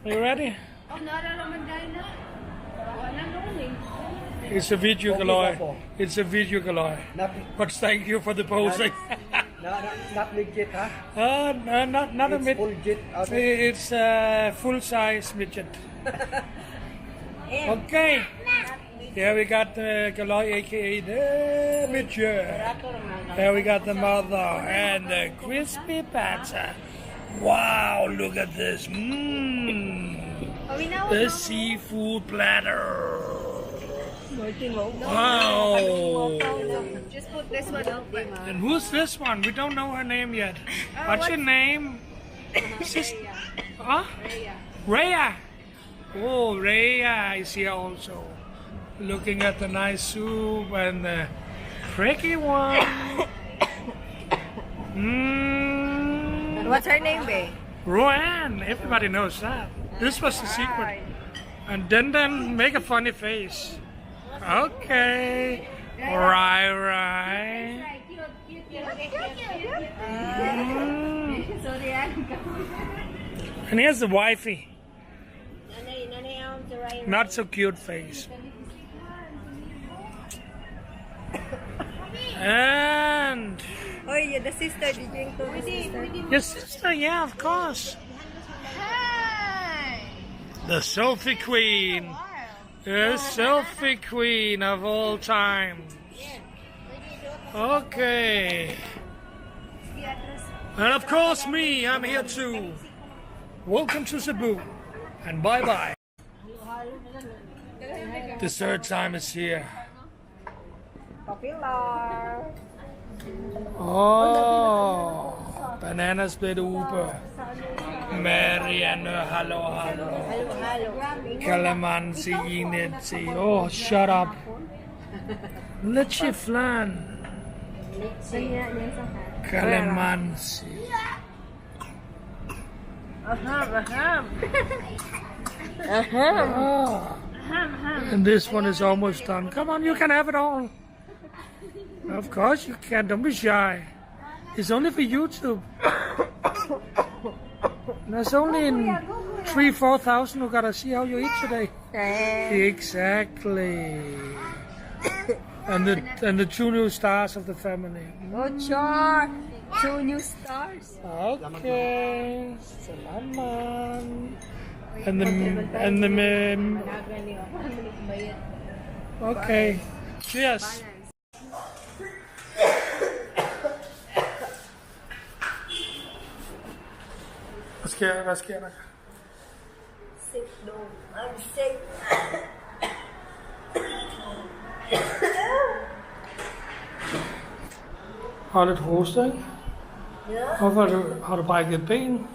Are you ready? It's a video galore. It's a video galore. But thank you for the posing. Not legit, huh? Not a mid. Legit. It's a full-size midget. Okay. Here we got the galore, aka the midget. Here we got the mother and the crispy pizza. Wow, look at this. The seafood platter. Wow. Just put this one open. And who's this one? We don't know her name yet. What's your name? Huh? Rhea. Oh, Rhea is here also. Looking at the nice soup and the pricky one. What's her name, babe? Roanne. Everybody knows that. This was the secret. And then make a funny face. Okay. Right. And here's the wifey. Not so cute face. And Oh, yeah, the sister. Did you include the sister? your sister, yeah, of course. The selfie queen. The selfie queen of all time. Okay. And of course me, I'm here too. Welcome to Cebu. And bye-bye. The third time is here. Popular. Oh, banana split Uber. Marianne, hello. Calamansi, Inetsi. Oh, shut up. Leche flan. Calamansi. Oh. And this one is almost done. Come on, you can have it all. Of course you can. Don't be shy. It's only for YouTube. There's only 3,000-4,000 who gotta see how you eat today. Exactly. And the 2 new stars of the family. Oh, sure. 2 new stars. Okay. Salamat. And the okay. Cheers. Hvad sker der? Sick, no. I'm sick. Har lidt hoste, ikke? Ja. Hvorfor har du brækket et ben?